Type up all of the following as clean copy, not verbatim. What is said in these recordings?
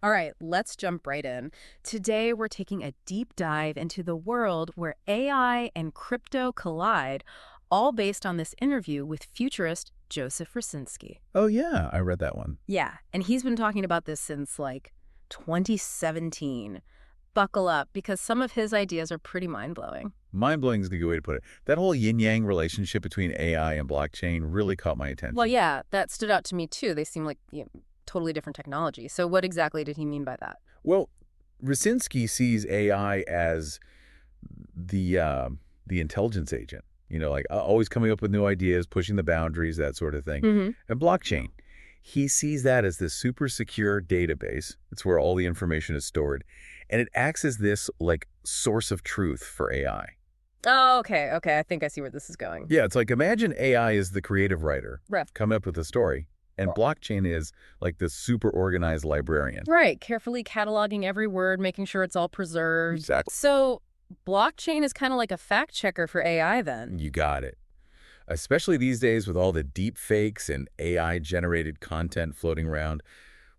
All right, let's jump right in. Today, we're taking a deep dive into the world where AI and crypto collide, all based on this interview with futurist Joseph Raczynski. Oh, yeah, I read that one. Yeah, and he's been talking about this since 2017. Buckle up, because some of his ideas are pretty mind-blowing. Mind-blowing is a good way to put it. That whole yin-yang relationship between AI and blockchain really caught my attention. Well, yeah, that stood out to me too. They seem like totally different technology. So what exactly did he mean by that? Well, Raczynski sees AI as the intelligence agent, like always coming up with new ideas, pushing the boundaries, that sort of thing. And blockchain, he sees that as this super secure database. It's where all the information is stored. And it acts as this, source of truth for AI. Oh, okay. I think I see where this is going. Yeah, it's like imagine AI is the creative writer coming up with a story, and blockchain is like this super organized librarian. Right, carefully cataloging every word, making sure it's all preserved. Exactly. So blockchain is kind of like a fact checker for AI then. You got it. Especially these days with all the deep fakes and AI-generated content floating around,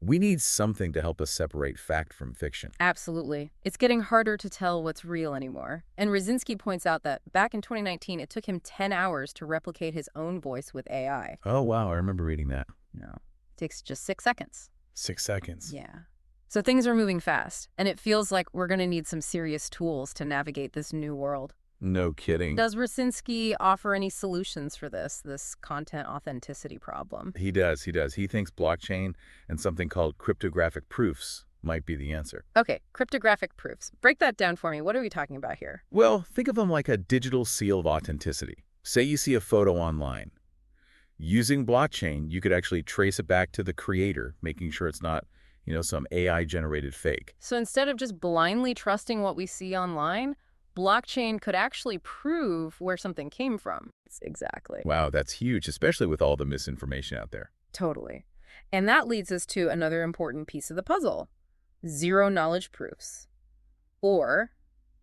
we need something to help us separate fact from fiction. Absolutely. It's getting harder to tell what's real anymore. And Raczynski points out that back in 2019, it took him 10 hours to replicate his own voice with AI. Oh, wow, I remember reading that. No, it takes just 6 seconds. 6 seconds. Yeah. So things are moving fast, and it feels like we're going to need some serious tools to navigate this new world. No kidding. Does Raczynski offer any solutions for this content authenticity problem? He does. He thinks blockchain and something called cryptographic proofs might be the answer. Okay, cryptographic proofs. Break that down for me. What are we talking about here? Well, think of them like a digital seal of authenticity. Say you see a photo online. Using blockchain, you could actually trace it back to the creator, making sure it's not, some AI-generated fake. So instead of just blindly trusting what we see online, blockchain could actually prove where something came from. Exactly. Wow, that's huge, especially with all the misinformation out there. Totally. And that leads us to another important piece of the puzzle: zero-knowledge proofs, or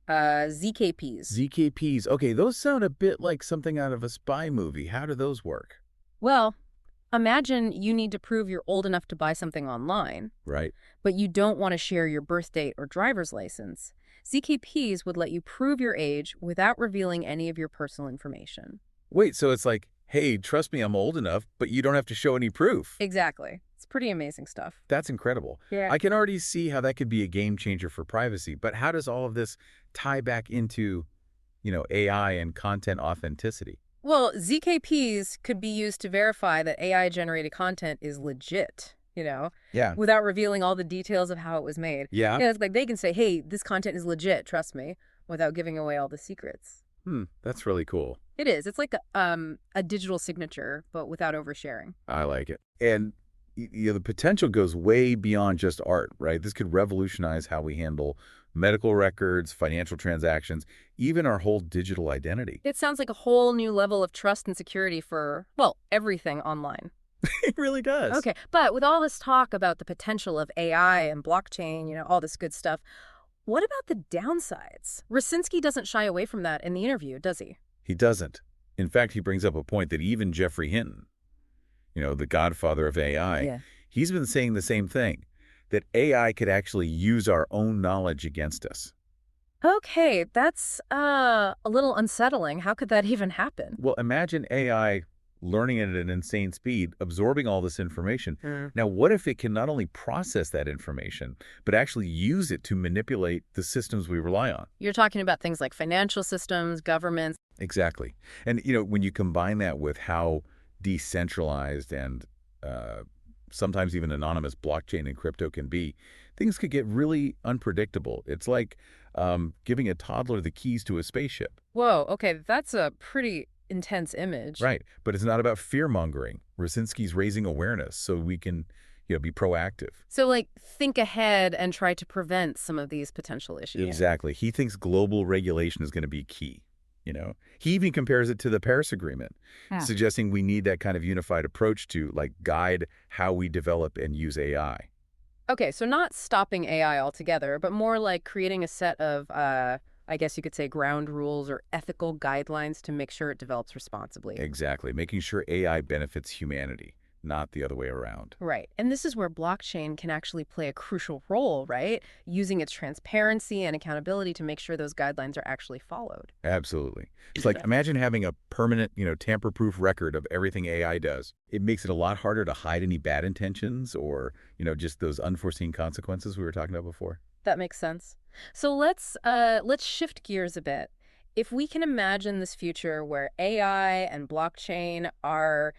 ZKPs. ZKPs. Okay, those sound a bit like something out of a spy movie. How do those work? Well, imagine you need to prove you're old enough to buy something online, Right. but you don't want to share your birth date or driver's license. ZKPs would let you prove your age without revealing any of your personal information. Wait, so it's like, hey, trust me, I'm old enough, but you don't have to show any proof. Exactly. It's pretty amazing stuff. That's incredible. Yeah. I can already see how that could be a game changer for privacy, but how does all of this tie back into, AI and content authenticity? Well, ZKPs could be used to verify that AI-generated content is legit, Yeah. without revealing all the details of how it was made. Yeah. Yeah, it's like they can say, hey, this content is legit, trust me, without giving away all the secrets. That's really cool. It is. It's like a digital signature, but without oversharing. I like it. And the potential goes way beyond just art, right? This could revolutionize how we handle medical records, financial transactions, even our whole digital identity. It sounds like a whole new level of trust and security for, well, everything online. It really does. Okay, but with all this talk about the potential of AI and blockchain, all this good stuff, what about the downsides? Raczynski doesn't shy away from that in the interview, does he? He doesn't. In fact, he brings up a point that even Jeffrey Hinton, the godfather of AI, he's been saying the same thing, that AI could actually use our own knowledge against us. Okay, that's a little unsettling. How could that even happen? Well, imagine AI learning at an insane speed, absorbing all this information. Now, what if it can not only process that information, but actually use it to manipulate the systems we rely on? You're talking about things like financial systems, governments. Exactly. And, when you combine that with how decentralized and sometimes even anonymous blockchain and crypto can be, things could get really unpredictable. It's like giving a toddler the keys to a spaceship. Whoa, okay, that's a pretty intense image. Right. But it's not about fear-mongering. Raczynski's raising awareness so we can, be proactive. So, think ahead and try to prevent some of these potential issues. Exactly. He thinks global regulation is going to be key. He even compares it to the Paris Agreement, suggesting we need that kind of unified approach to, guide how we develop and use AI. Okay, so not stopping AI altogether, but more like creating a set of, I guess you could say, ground rules or ethical guidelines to make sure it develops responsibly. Exactly. Making sure AI benefits humanity, not the other way around. Right. And this is where blockchain can actually play a crucial role, right? Using its transparency and accountability to make sure those guidelines are actually followed. Absolutely. It's like, imagine having a permanent, tamper-proof record of everything AI does. It makes it a lot harder to hide any bad intentions or, just those unforeseen consequences we were talking about before. That makes sense. So let's shift gears a bit. If we can imagine this future where AI and blockchain are,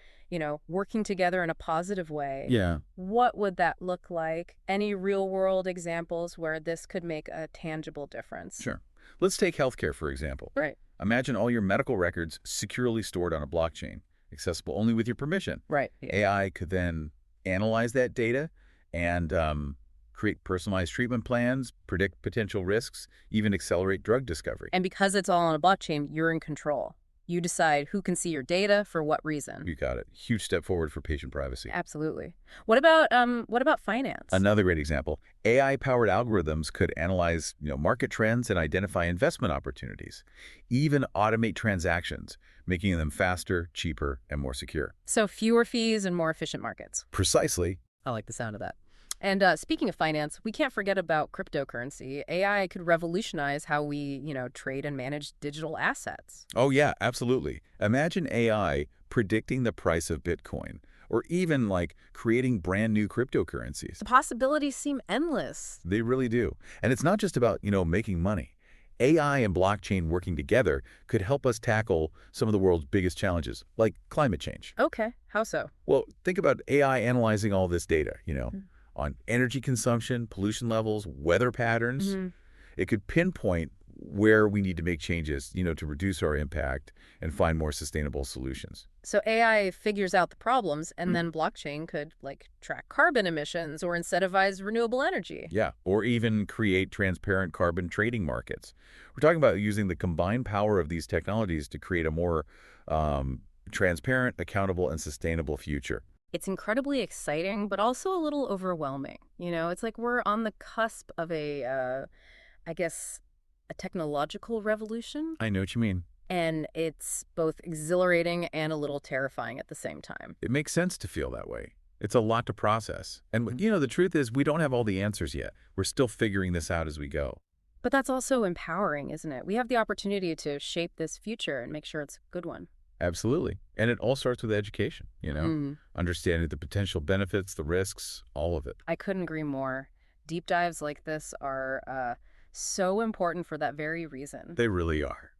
working together in a positive way, Yeah. what would that look like? Any real-world examples where this could make a tangible difference? Sure. Let's take healthcare, for example. Right. Imagine all your medical records securely stored on a blockchain, accessible only with your permission. Right. Yeah. AI could then analyze that data and create personalized treatment plans, predict potential risks, even accelerate drug discovery. And because it's all on a blockchain, you're in control. You decide who can see your data for what reason. You got it. Huge step forward for patient privacy. Absolutely. What about finance? Another great example, AI-powered algorithms could analyze, market trends and identify investment opportunities, even automate transactions, making them faster, cheaper, and more secure. So fewer fees and more efficient markets. Precisely. I like the sound of that. And speaking of finance, we can't forget about cryptocurrency. AI could revolutionize how we, trade and manage digital assets. Oh, yeah, absolutely. Imagine AI predicting the price of Bitcoin, or even creating brand new cryptocurrencies. The possibilities seem endless. They really do. And it's not just about, making money. AI and blockchain working together could help us tackle some of the world's biggest challenges, like climate change. Okay, how so? Well, think about AI analyzing all this data, on energy consumption, pollution levels, weather patterns. It could pinpoint where we need to make changes, to reduce our impact and find more sustainable solutions. So AI figures out the problems, and then blockchain could, track carbon emissions or incentivize renewable energy. Yeah, or even create transparent carbon trading markets. We're talking about using the combined power of these technologies to create a more transparent, accountable, and sustainable future. It's incredibly exciting, but also a little overwhelming. It's like we're on the cusp of a technological revolution. I know what you mean. And it's both exhilarating and a little terrifying at the same time. It makes sense to feel that way. It's a lot to process. And, the truth is we don't have all the answers yet. We're still figuring this out as we go. But that's also empowering, isn't it? We have the opportunity to shape this future and make sure it's a good one. Absolutely. And it all starts with education, understanding the potential benefits, the risks, all of it. I couldn't agree more. Deep dives like this are so important for that very reason. They really are.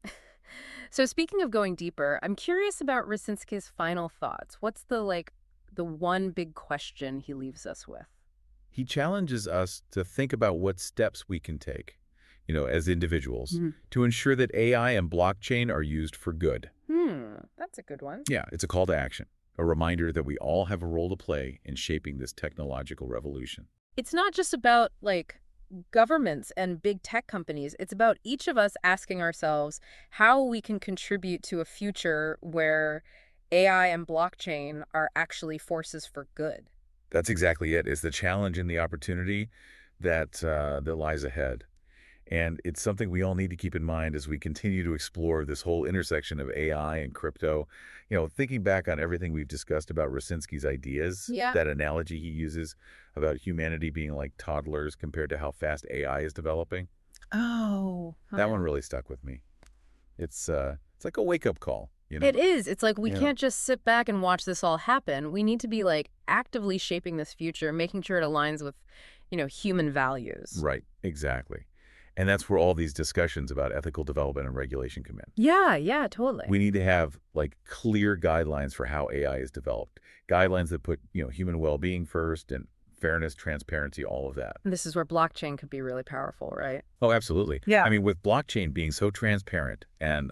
So speaking of going deeper, I'm curious about Raczynski's final thoughts. What's the one big question he leaves us with? He challenges us to think about what steps we can take, as individuals, to ensure that AI and blockchain are used for good. That's a good one. Yeah, it's a call to action, a reminder that we all have a role to play in shaping this technological revolution. It's not just about, governments and big tech companies. It's about each of us asking ourselves how we can contribute to a future where AI and blockchain are actually forces for good. That's exactly it. It's the challenge and the opportunity that lies ahead. And it's something we all need to keep in mind as we continue to explore this whole intersection of AI and crypto. Thinking back on everything we've discussed about Raczynski's ideas, that analogy he uses about humanity being like toddlers compared to how fast AI is developing. Oh. That one really stuck with me. It's like a wake-up call. It is. It's like we can't just sit back and watch this all happen. We need to be actively shaping this future, making sure it aligns with, human values. Right. Exactly. And that's where all these discussions about ethical development and regulation come in. Yeah, totally. We need to have clear guidelines for how AI is developed. Guidelines that put, human well-being first and fairness, transparency, all of that. And this is where blockchain could be really powerful, right? Oh, absolutely. Yeah. I mean, with blockchain being so transparent and,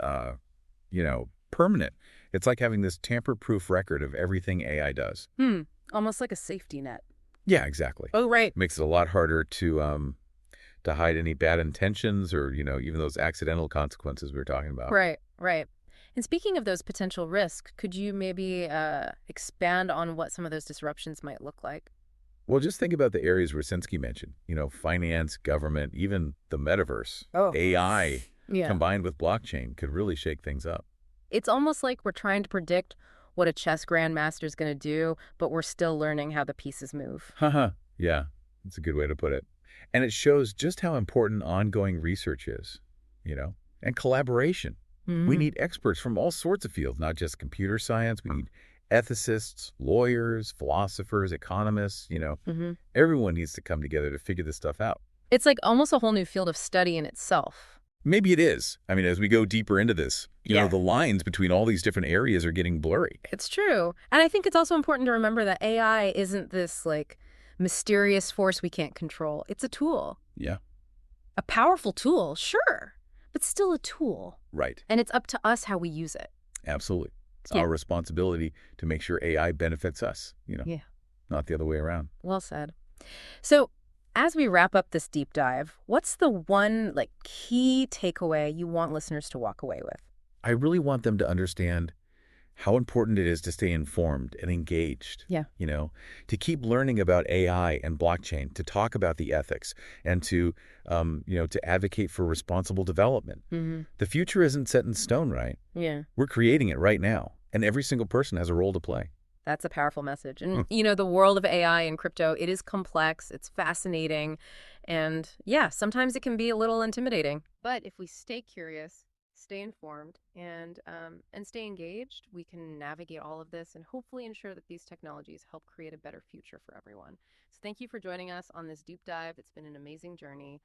permanent, it's like having this tamper-proof record of everything AI does. Almost like a safety net. Yeah, exactly. Oh, right. Makes it a lot harder to hide any bad intentions or, even those accidental consequences we were talking about. Right. And speaking of those potential risks, could you maybe expand on what some of those disruptions might look like? Well, just think about the areas Raczynski mentioned, finance, government, even the metaverse. Oh. AI combined with blockchain could really shake things up. It's almost like we're trying to predict what a chess grandmaster is going to do, but we're still learning how the pieces move. Haha, yeah, that's a good way to put it. And it shows just how important ongoing research is, you know, and collaboration. We Mm. need experts from all sorts of fields, not just computer science. We need ethicists, lawyers, philosophers, economists, Hmm. everyone needs to come together to figure this stuff out. It's like almost a whole new field of study in itself. Maybe it is. I mean, as we go deeper into this, Yeah. the lines between all these different areas are getting blurry. It's true. And I think it's also important to remember that AI isn't this like mysterious force we can't control. It's a tool. Yeah, A powerful tool, sure, but still a tool. right. And it's up to us how we use it. Absolutely. It's Yeah. our responsibility to make sure AI benefits us, Yeah. not the other way around. Well said. So, as we wrap up this deep dive, what's the one like key takeaway you want listeners to walk away with? I really want them to understand how important it is to stay informed and engaged, Yeah. to keep learning about AI and blockchain, to talk about the ethics, and to advocate for responsible development. Mm-hmm. The future isn't set in stone, right? Yeah. We're creating it right now, and every single person has a role to play. That's a powerful message. Hmm. And, the world of AI and crypto, it is complex, it's fascinating, and yeah, sometimes it can be a little intimidating. But if we stay curious, stay informed, and stay engaged, we can navigate all of this and hopefully ensure that these technologies help create a better future for everyone. So thank you for joining us on this deep dive. It's been an amazing journey.